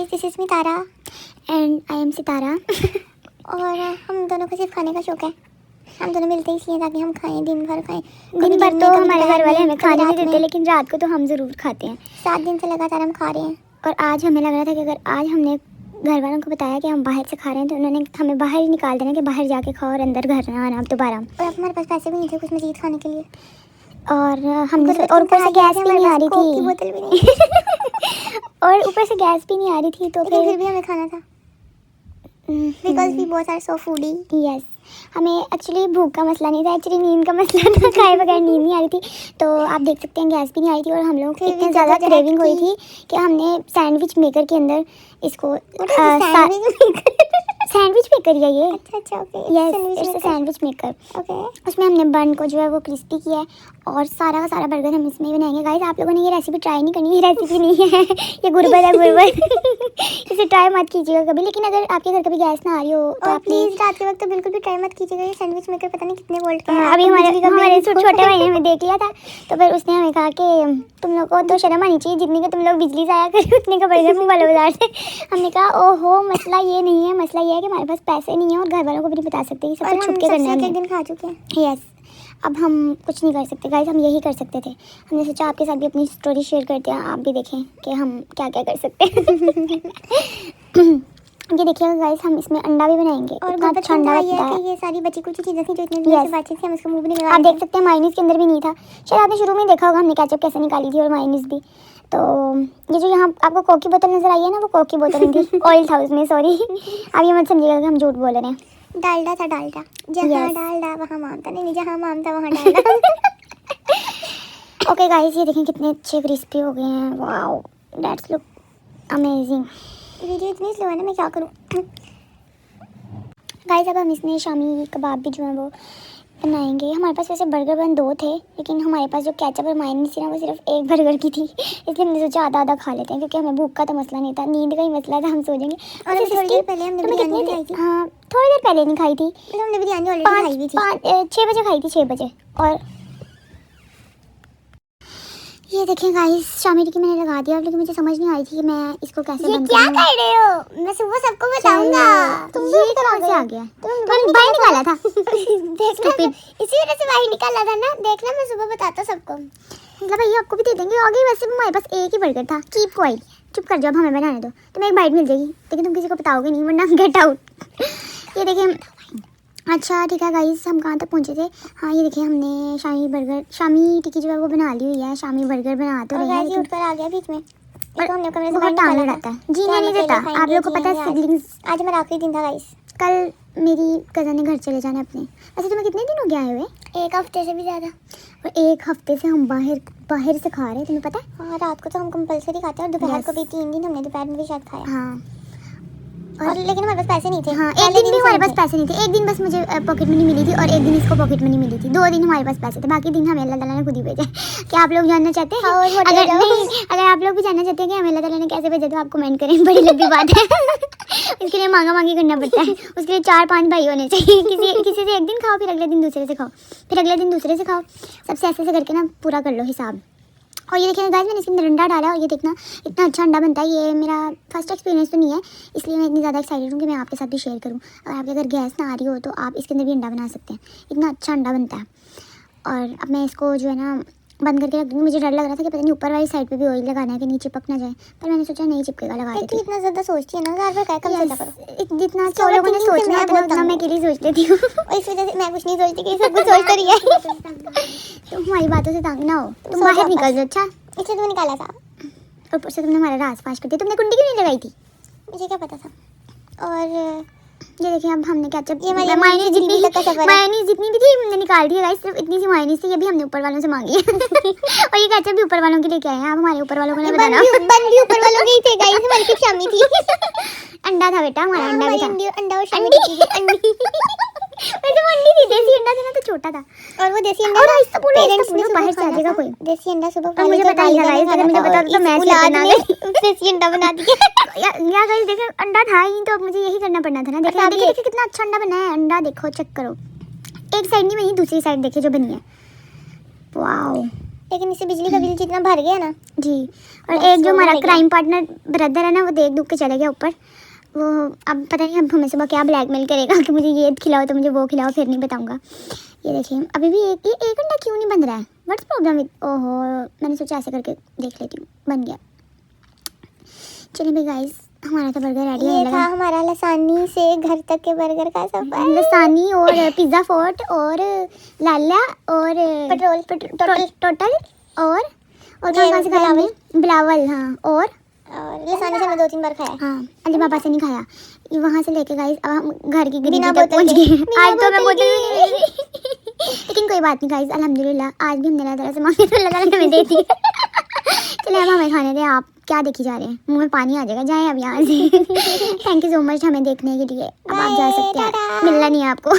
Guys, this is me Tara and I am Sitara. और हम दोनों को सिर्फ खाने का शौक है। हम दोनों मिलते इसलिए ताकि हम खाएं, दिन भर खाएं। दिन भर तो हमारे घर वाले हमें खाने नहीं देते, लेकिन रात को तो हम ज़रूर खाते हैं। 7 दिन से लगातार हम खा रहे हैं। और आज हमें लग रहा था कि अगर आज हमने घर वालों को बताया कि हम बाहर से खा रहे हैं तो उन्होंने हमें बाहर ही निकाल देना कि बाहर जाके खाओ और अंदर घर ना आना अब दोबारा। और अब हमारे पास पैसे भी नहीं थे कुछ मजीद खाने के लिए। और हमने और ऊपर से गैस भी नहीं आ रही थी, बोतल भी नहीं और ऊपर से गैस भी नहीं आ रही थी, तो फिर भी हमें खाना था because we both are so foodie. Yes, हमें एक्चुअली भूख का मसला नहीं था, एक्चुअली नींद का मसला था। खाए बगैर नींद नहीं आ रही थी, तो आप देख सकते हैं गैस भी नहीं आ रही थी। और हम लोग को इतनी ज़्यादा क्रेविंग हुई थी कि हमने सैंडविच मेकर के अंदर इसको सैंडविच मेकर है ये। अच्छा okay. Yes, it's a sandwich maker. Okay, उसमें हमने बन को जो है वो क्रिस्पी किया है और सारा का सारा बर्गर हम इसमें ही बनाएंगे। गाइस, आप लोगों ने ये रेसिपी ट्राई नहीं करनी, ये रेसिपी नहीं है, ये गुर्बत है, गुर्बत। इसे ट्राई मत कीजिएगा कभी। लेकिन अगर आपके घर कभी गैस ना आ रही हो तो आप प्लीज रात के वक्त तो बिल्कुल भी ट्राई मत कीजिएगा। ये सैंडविच मेकर पता नहीं कितने वोल्ट का है। अभी हमारे छोटे भाई ने हमें देख लिया था, तो फिर उसने हमें कहा कि तुम लोग को तो शर्म आनी चाहिए, जितनी का तुम लोग बिजली से आया करें उतने का बर्गर मुंह बाजार से। हमने कहा ओहो, मसला ये नहीं है, मसला ये है कि हमारे पास पैसे नहीं है और घर वालों को भी नहीं बता सकते, सब कुछ छुप के करना है। एक दिन खा चुके हैं। यस, अब हम कुछ नहीं कर सकते गाइस, हम यही कर सकते थे। हमने सोचा आपके साथ भी अपनी स्टोरी शेयर करते हैं, आप भी देखें कि हम क्या क्या कर सकते हैं। ये देखिएगा गाइस, हम इसमें अंडा भी बनाएंगे और इतना अच्छा अंडा बनता है। ये सारी बची कुछ चीजें थी जो इतने दिन से बातचीत थी, हम उसको मुंह भी नहीं लगा। आप देख सकते हैं मायोनीज के अंदर भी नहीं था। शायद आपने शुरू में देखा होगा हमने केचप कैसे निकाली थी और मायोनीज भी। तो ये जो यहाँ आपको कोक की बोतल नजर आई है ना, वो कोक की बोतल नहीं थी, ऑयल था उसमें। सॉरी, आप ये मत समझिएगा कि हम झूठ बोल रहे हैं। डालडा था, डालडा। जहाँ डालडा वहाँ मामता, नहीं जहाँ मामता वहाँ डालडा। ओके गाइस, ये देखें कितने अच्छे क्रिस्पी हो गए हैं। Wow, that's look amazing. Video इतनी स्लो है ना, मैं क्या करूँ। गाइस, अब हम इसमें शामी कबाब भी जो है वो बनाएंगे। हमारे पास वैसे बर्गर बन 2 थे, लेकिन हमारे पास जो केचप और मायोनीज थी ना वो सिर्फ एक बर्गर की थी, इसलिए हमने सोचा आधा आधा खा लेते हैं, क्योंकि हमें भूख का तो मसला नहीं था, नींद का ही मसला था। हम सो जाएंगे। और थोड़ी देर पहले हमने बिरयानी खाई थी। हाँ, थोड़ी देर पहले नहीं खाई थी, हमने बिरयानी ऑलरेडी खाई हुई थी। 6 बजे खाई थी, 6 बजे। और ये देखें गाइस, शामी टिक्की मैंने लगा दिया, लेकिन मुझे समझ नहीं आई थी कि मैं इसको कैसे ये क्या कर रहे हो। मैं सुबह सबको बताऊंगा। तुम भी कहाँ से आ गया? तुमने बाहर निकाला था। देखना, इसी वजह से बाहर निकाला था ना। देखना, मैं सुबह बताता सबको। मतलब भैया आपको भी दे देंगे आगे। वैसे भी हमारे पास एक ही बर्गर था। कीप क्वाइट, चुप कर जाओ, अब हमें बनाने दो। तुम्हें एक बाइट मिल जाएगी, लेकिन तुम किसी को बताओगे नहीं, वरना गेट आउट। ये देखिए, अच्छा ठीक है गाइस, हम कहाँ तक पहुँचे थे। हाँ, ये देखिए हमने शामी टिक्की जो है वो बना ली हुई है। शामी बर्गर बना तो रहे हैं, लेकिन ऊपर आ गया बीच में। हमने कमरे से बहुत टाइम रहता है। जी नहीं देता, आप लोग को पता है सिबलिंग्स। आज हमारा आखिरी दिन था गाइस। कल मेरी कज़न ने घर चले जाना अपने। वैसे तुम्हें कितने दिन हो गया आए हुए? 1 हफ्ते से भी ज़्यादा। और 1 हफ्ते से हम बाहर से खा रहे हैं, तुम्हें पता है? हाँ, रात को तो हम कंपलसरी खाते हैं और दोपहर को भी 3 दिन हमने दोपहर में भी शायद खाया। हाँ, और लेकिन हमारे पास पैसे नहीं थे। हाँ, एक दिन भी हमारे पास पैसे नहीं थे। एक दिन बस मुझे पॉकेट मनी मिली थी और एक दिन इसको पॉकेट मनी मिली थी। 2 दिन हमारे पास पैसे थे, बाकी दिन हमें अल्लाह ताला ने खुद ही भेजे। क्या आप लोग जानना चाहते हैं? अगर आप लोग भी जानना चाहते हैं कि हमें अल्लाह ताला ने कैसे भेजा तो आप कमेंट करें, बड़ी लंबी बात है। इसके लिए मांगा मांगी करना पड़ता है, उसके लिए 4-5 भाई होने चाहिए। किसी से एक दिन खाओ, फिर अगले दिन दूसरे से खाओ, फिर अगले दिन दूसरे से खाओ, सबसे ऐसे करके ना पूरा कर लो हिसाब। और ये देखिए गाइस, मैंने इसके अंदर अंडा डाला और ये देखना इतना अच्छा अंडा बनता है। ये मेरा फर्स्ट एक्सपीरियंस तो नहीं है, इसलिए मैं इतनी ज़्यादा एक्साइटेड हूँ कि मैं आपके साथ भी शेयर करूँ। और आपके अगर गैस ना आ रही हो तो आप इसके अंदर भी अंडा बना सकते हैं, इतना अच्छा अंडा बनता है। और अब मैं इसको जो है ना बंद करके रख दूँगी। मुझे डर लग रहा था कि पता नहीं ऊपर वाली साइड पे भी ऑयल लगाना है कि नहीं चिपक ना जाए, पर मैंने सोचा नहीं चिपकेगा, लगा देती हूँ। इतना ज़्यादा सोचती है ना, घर पर कम से करो। जितना 4 लोगों ने सोचना है उतना मैं अकेली सोच लेती हूँ। इस वजह से मैं कुछ नहीं सोचती कि सब कुछ सोच रही है। तुम हमारी बातों से तंग ना हो, तुम बाहर निकल जाओ। अच्छा, इसलिए तुमने निकाला था। ऊपर से तुमने हमारा राज फाश कर दिया। तुमने कुंडी क्यों नहीं लगाई थी? मुझे क्या पता था। और ये देखिए, अब हमने केचप, ये मायोनीज जितनी भी थी हमने निकाल दी है गाइस। सिर्फ इतनी सी मायोनीज थी, ये भी हमने ऊपर वालों से मांगी है। और ये केचप भी ऊपर वालों के लेके आए हैं। अब हमारे ऊपर वालों को नहीं बताना। बन भी ऊपर वालों के ही थे गाइस, हमारी सिर्फ शामी थी। अंडा था बेटा, हमारा अंडा भी था। अंडा और शामी थी। अंडी वैसे वो अंडी थी, देसी अंडा था ना, तो छोटा था। और वो देसी अंडा और इसका पूरा बाहर से आ जाएगा कोई। देसी अंडा सुबह मुझे बताइएगा गाइस, अगर मुझे बता दो तो मैं देसी अंडा बना दिया। या गाइस देखो, अंडा था ही तो मुझे यही करना पड़ना था ना। देखिए कितना अच्छा अंडा बना है। अंडा देखो, चेक करो, एक साइड नहीं बनी, दूसरी साइड देखिए जो बनी है। वाओ, लेकिन इससे बिजली का बिल जितना भर गया ना जी। और बस एक जो वो हमारा रह गया। क्राइम पार्टनर ब्रदर है ना, वो देख दुख के चले गया ऊपर। वो अब पता नहीं अब हमें सुबह क्या ब्लैकमेल करेगा कि मुझे ये खिलाओ तो मुझे वो खिलाओ, फिर नहीं बताऊंगा। ये देखिए अभी भी एक अंडा क्यों नहीं बन रहा है, व्हाट्स प्रॉब्लम विद। ओहो, मैंने सोचा ऐसे करके देख लेती हूँ, बन गया। चलिए भाई गाइस, हमारा तो बर्गर रेडी ये होने था लगा। हमारा लसानी से घर तक के बर्गर का सफर। लसानी और पिज़्ज़ा फोर्ट और लाला और पेट्रोल टोटल और ये कहाँ से खाया बिलावल। हमने? बिलावल, हाँ। और लसानी से मैं 2-3 बार खाया। हाँ, अली बाबा से नहीं खाया। ये वहाँ से लेके गाइस अब हम घर की गरीबी बिना तक बोतल पहुँच के। गए। बिना आज तो मैं बोतल बोतल के। भी नहीं ले रही। लेकिन कोई बात नहीं गाइस, अल्हम्दुलिल्लाह आज भी हमने अल्लाह ताला से मांगे तो अल्लाह ताला ने हमें दे दी। चलिए अब हमें खाने दें। आप क्या देखी जा रहे हैं, मुंह में पानी आ जाएगा, जाएं अब यहाँ से। थैंक यू सो मच हमें देखने के लिए। अब आप जा बाय, सकते हैं, टाटा। मिलना नहीं है आपको।